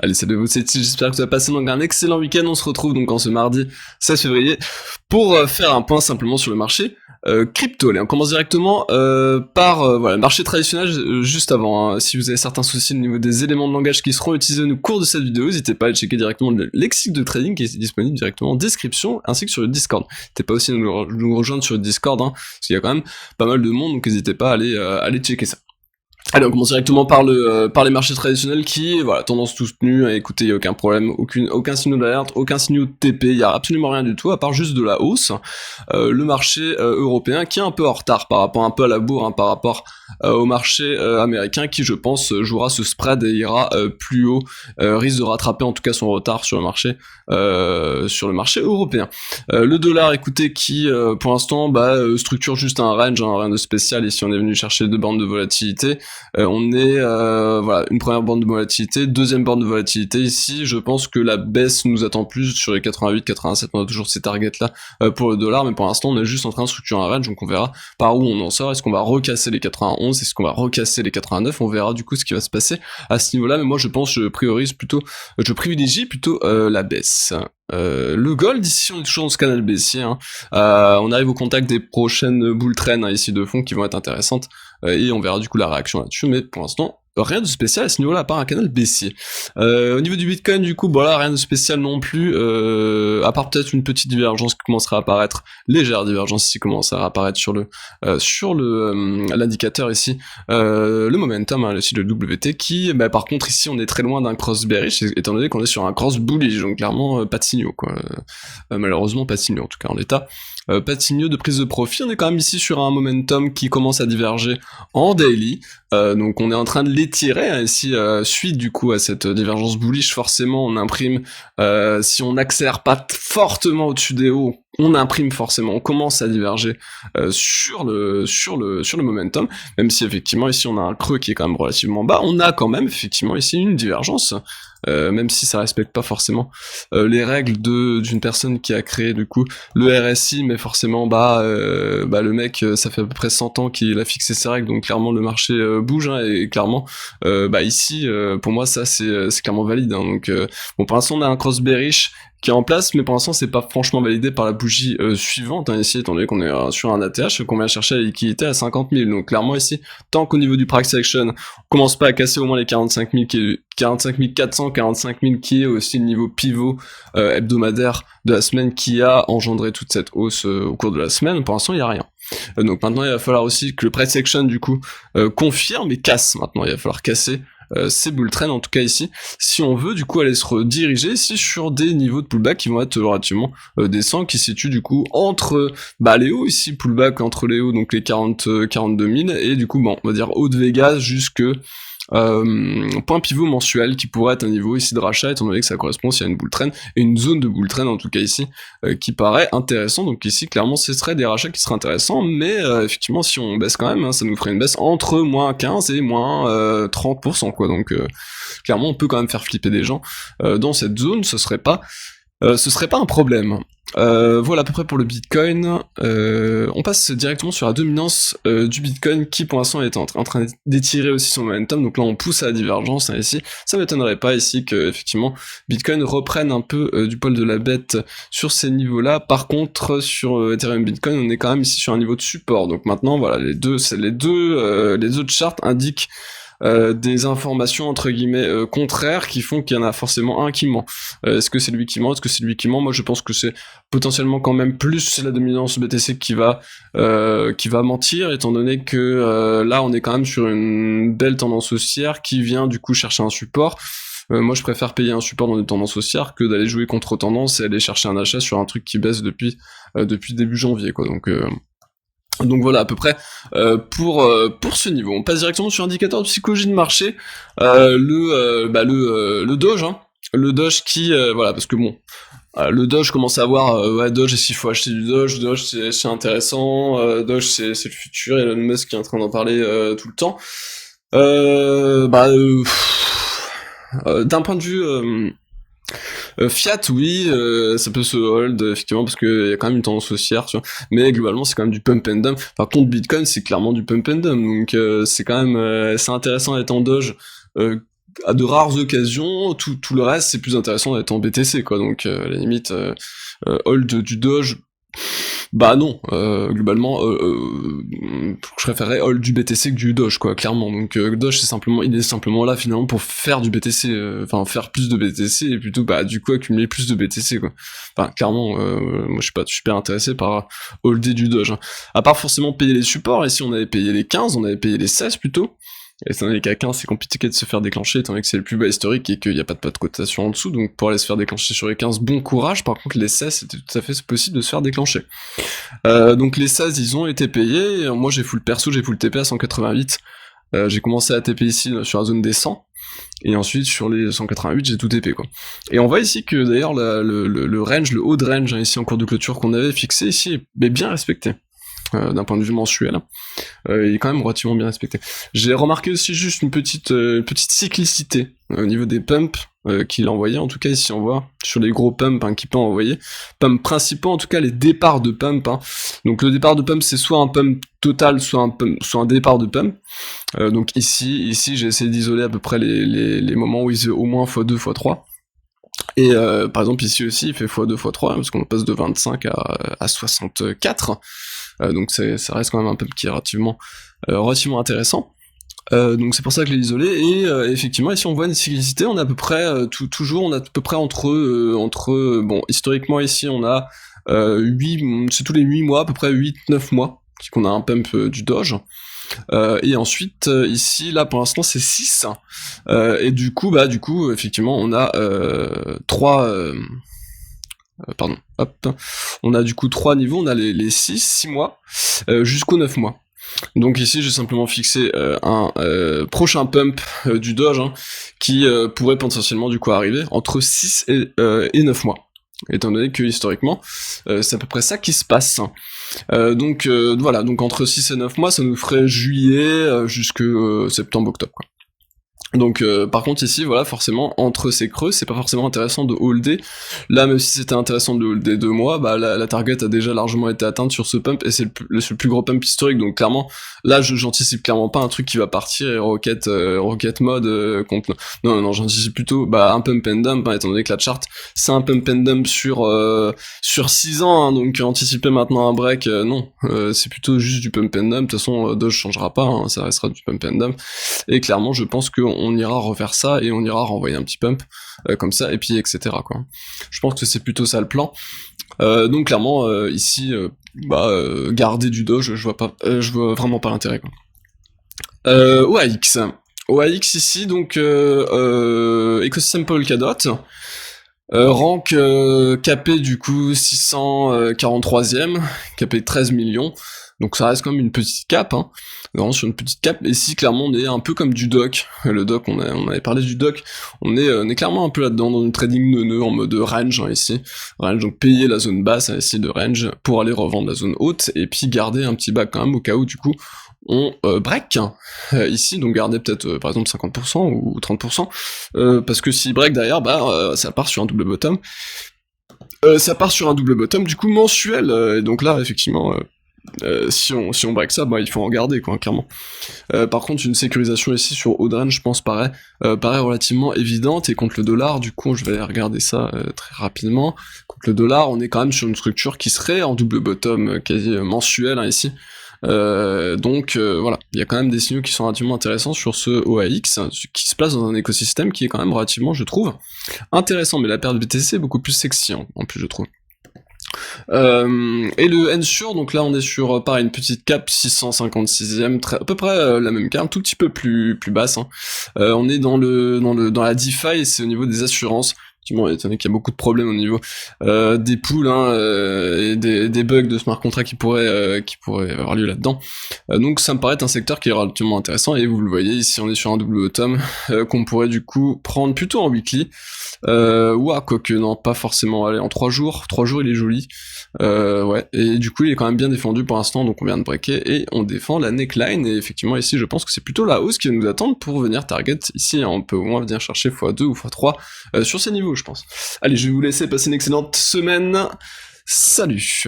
Allez, salut à vous, c'est Tig, j'espère que tu vas passer donc un excellent week-end. On se retrouve donc en ce mardi 16 février pour faire un point simplement sur le marché crypto. Allez, on commence directement par voilà, le marché traditionnel juste avant. Hein. Si vous avez certains soucis au niveau des éléments de langage qui seront utilisés au cours de cette vidéo, n'hésitez pas à checker directement le lexique de trading qui est disponible directement en description ainsi que sur le Discord. N'hésitez pas aussi à nous rejoindre sur le Discord, hein, parce qu'il y a quand même pas mal de monde, donc n'hésitez pas à aller checker ça. Allez, on commence directement par par les marchés traditionnels qui, voilà, tendance tous tenue. Écoutez, il y a aucun problème, aucun signal d'alerte, aucun signal de TP, il y a absolument rien du tout à part juste de la hausse. Le marché européen qui est un peu en retard par rapport un peu à la bourre, hein, par rapport au marché américain qui, je pense, jouera ce spread et ira plus haut, risque de rattraper en tout cas son retard sur le marché européen. Le dollar, écoutez, qui pour l'instant structure juste un range, hein, rien de spécial. Ici, on est venu chercher deux bandes de volatilité. On est voilà, une première bande de volatilité, deuxième bande de volatilité. Ici, je pense que la baisse nous attend plus sur les 88, 87. On a toujours ces targets là pour le dollar, mais pour l'instant, on est juste en train de structurer un range, donc on verra par où on en sort. Est-ce qu'on va recasser les 91? Est-ce qu'on va recasser les 89? On verra du coup ce qui va se passer à ce niveau-là. Mais moi, je privilégie plutôt la baisse. Le gold, ici on est toujours dans ce canal baissier, hein. On arrive au contact des prochaines bull trends, hein, ici de fond qui vont être intéressantes, et on verra du coup la réaction là-dessus, mais pour l'instant rien de spécial à ce niveau-là à part un canal baissier. Au niveau du Bitcoin, du coup, voilà, rien de spécial non plus, à part peut-être une petite divergence qui commencera à apparaître, légère divergence ici commence à apparaître sur l'indicateur ici, le momentum, hein, ici le WT, qui, par contre ici on est très loin d'un cross bearish, étant donné qu'on est sur un cross bullish, donc clairement pas de signaux, quoi. Malheureusement pas de signaux en tout cas en l'état. Pas de signaux de prise de profit, on est quand même ici sur un momentum qui commence à diverger en daily, donc on est en train de l'étirer, hein, ici, suite du coup à cette divergence bullish, forcément on imprime, si on n'accélère pas fortement au-dessus des hauts, on imprime forcément, on commence à diverger sur le momentum, même si effectivement ici on a un creux qui est quand même relativement bas, on a quand même effectivement ici une divergence, même si ça respecte pas forcément les règles d'une personne qui a créé du coup le RSI, mais forcément le mec ça fait à peu près 100 ans qu'il a fixé ses règles, donc clairement le marché bouge, hein, et clairement ici pour moi ça c'est clairement valide, hein, donc bon, pour l'instant on a un cross bearish qui est en place, mais pour l'instant c'est pas franchement validé par la bougie suivante, hein, ici, étant donné qu'on est sur un ATH, qu'on vient chercher la liquidité à 50 000, donc clairement ici, tant qu'au niveau du price action, on commence pas à casser au moins les 45 400, 45 000 qui est aussi le niveau pivot hebdomadaire de la semaine qui a engendré toute cette hausse au cours de la semaine, pour l'instant il y a rien. Donc maintenant il va falloir aussi que le price action du coup confirme et casse, maintenant il va falloir casser ces bull trends en tout cas ici, si on veut du coup aller se rediriger ici sur des niveaux de pullback qui vont être relativement décents, qui se situent du coup entre les hauts ici, pullback entre les hauts, donc les 42 000, et du coup on va dire haut de Vegas jusque point pivot mensuel qui pourrait être un niveau ici de rachat, étant donné que ça correspond aussi à une bull trend et une zone de bull trend en tout cas ici qui paraît intéressant. Donc ici clairement ce serait des rachats qui seraient intéressants, mais effectivement si on baisse quand même, hein, ça nous ferait une baisse entre moins 15 et moins 30%, quoi. Donc clairement on peut quand même faire flipper des gens dans cette zone, ce serait pas un problème. Voilà à peu près pour le Bitcoin. On passe directement sur la dominance du Bitcoin qui pour l'instant est en train d'étirer aussi son momentum, donc là on pousse à la divergence, hein, ici. Ça m'étonnerait pas ici que effectivement Bitcoin reprenne un peu du poil de la bête sur ces niveaux-là. Par contre sur Ethereum Bitcoin on est quand même ici sur un niveau de support, donc maintenant voilà les deux charts indiquent des informations entre guillemets contraires qui font qu'il y en a forcément un qui ment. Est-ce que c'est lui qui ment? Est-ce que c'est lui qui ment? Moi je pense que c'est potentiellement quand même plus la dominance BTC qui va mentir, étant donné que là on est quand même sur une belle tendance haussière qui vient du coup chercher un support. Moi je préfère payer un support dans des tendances haussières que d'aller jouer contre tendance et aller chercher un achat sur un truc qui baisse depuis début janvier, quoi. Donc voilà à peu près pour ce niveau. On passe directement sur l'indicateur de psychologie de marché, le Doge, hein, le Doge qui voilà, parce que bon, le Doge commence à voir Doge, et s'il faut acheter du Doge c'est intéressant, Doge c'est le futur, et Elon Musk qui est en train d'en parler tout le temps. D'un point de vue Fiat, oui, ça peut se hold, effectivement, parce qu'il y a quand même une tendance haussière, tu vois, mais globalement, c'est quand même du pump and dump. Enfin, contre Bitcoin, c'est clairement du pump and dump, donc c'est quand même c'est intéressant d'être en Doge, à de rares occasions, tout le reste c'est plus intéressant d'être en BTC quoi, donc à la limite hold du Doge, bah non, globalement, je préférerais hold du BTC que du Doge, quoi, clairement. Donc Doge, il est simplement là finalement pour faire du BTC, enfin faire plus de BTC et plutôt bah du coup accumuler plus de BTC, quoi. Enfin clairement, moi je suis pas super intéressé par holder du Doge. Hein. À part forcément payer les supports, et si on avait payé les 15, on avait payé les 16 plutôt. Et étant donné qu'à 15 c'est compliqué de se faire déclencher, étant donné que c'est le plus bas historique et qu'il n'y a pas de cotation en dessous, donc pour aller se faire déclencher sur les 15, bon courage, par contre les 16 c'était tout à fait possible de se faire déclencher. Donc les 16 ils ont été payés, moi j'ai full perso, j'ai full TP à 188, j'ai commencé à TP ici sur la zone des 100, et ensuite sur les 188 j'ai tout TP quoi. Et on voit ici que d'ailleurs le range, le haut de range ici en cours de clôture qu'on avait fixé ici est bien respecté. D'un point de vue mensuel, il est quand même relativement bien respecté. J'ai remarqué aussi juste une petite cyclicité au niveau des pumps qu'il a envoyé, en tout cas ici on voit, sur les gros pumps qu'il peut envoyer, pumps principaux, en tout cas les départs de pump, donc le départ de pump c'est soit un pump total, soit un départ de pump, donc ici j'ai essayé d'isoler à peu près les moments où il fait au moins x2, x3, et par exemple ici aussi il fait x2, x3, parce qu'on passe de 25 à 64, donc ça reste quand même un pump qui est relativement intéressant. Donc c'est pour ça que je l'ai isolé, et effectivement ici on voit une cyclicité, on a à peu près toujours, on a à peu près entre bon historiquement ici on a 8, c'est tous les 8 mois, à peu près 8-9 mois qu'on a un pump du Doge. Et ensuite ici là pour l'instant c'est 6, et du coup effectivement on a 3 pardon, hop, on a du coup 3 niveaux, on a les 6 mois jusqu'aux 9 mois. Donc ici j'ai simplement fixé un prochain pump du Doge qui pourrait potentiellement du coup arriver entre 6 et 9 mois. Étant donné que historiquement c'est à peu près ça qui se passe. Donc voilà, donc entre 6 et 9 mois ça nous ferait juillet jusque septembre-octobre quoi. Donc par contre ici voilà forcément entre ces creux c'est pas forcément intéressant de holder. Là même si c'était intéressant de holder 2 mois, bah la target a déjà largement été atteinte sur ce pump et c'est le plus gros pump historique, donc clairement là j'anticipe clairement pas un truc qui va partir et rocket mode contre... Non j'anticipe plutôt un pump and dump étant donné que la chart c'est un pump and dump sur 6 ans donc anticiper maintenant un break non, c'est plutôt juste du pump and dump. De toute façon Doge changera pas, ça restera du pump and dump, et clairement je pense qu'on ira refaire ça et on ira renvoyer un petit pump comme ça et puis etc quoi. Je pense que c'est plutôt ça le plan. Donc clairement ici garder du Doge, je vois vraiment pas l'intérêt quoi. OAX ici donc écosystème Polkadot, rank capé du coup 643ème, capé 13 millions, donc ça reste quand même une petite cap, vraiment sur une petite cap. Et ici clairement on est un peu comme du doc, le doc on avait parlé du doc, on est clairement un peu là-dedans dans une trading neuneux en mode range ici, range, donc payer la zone basse ici de range pour aller revendre la zone haute, et puis garder un petit back quand même au cas où du coup on break ici, donc garder peut-être par exemple 50% ou 30%, parce que si break derrière, ça part sur un double bottom, du coup mensuel, et donc là effectivement si on break ça, il faut en garder quoi, clairement. Par contre une sécurisation ici sur Audran je pense paraît relativement évidente, et contre le dollar du coup je vais regarder ça très rapidement. Contre le dollar on est quand même sur une structure qui serait en double bottom quasi mensuel ici. Donc voilà, il y a quand même des signaux qui sont relativement intéressants sur ce OAX, qui se place dans un écosystème qui est quand même relativement, je trouve, intéressant, mais la paire de BTC est beaucoup plus sexy en plus je trouve. Et le Ensure, donc là on est sur pareil une petite cap 656ème, à peu près la même carte, un tout petit peu plus basse. On est dans la DeFi, et c'est au niveau des assurances. Étant donné qu'il y a beaucoup de problèmes au niveau des pools et des bugs de smart contract qui pourraient avoir lieu là-dedans. Donc ça me paraît être un secteur qui est relativement intéressant, et vous le voyez ici on est sur un double bottom qu'on pourrait du coup prendre plutôt en weekly, quoique non pas forcément, allez en 3 jours il est joli, ouais, et du coup il est quand même bien défendu pour l'instant, donc on vient de breaker et on défend la neckline, et effectivement ici je pense que c'est plutôt la hausse qui va nous attendre pour venir target ici, on peut au moins venir chercher x2 ou x3 sur ces niveaux je pense. Allez, je vais vous laisser passer une excellente semaine, salut.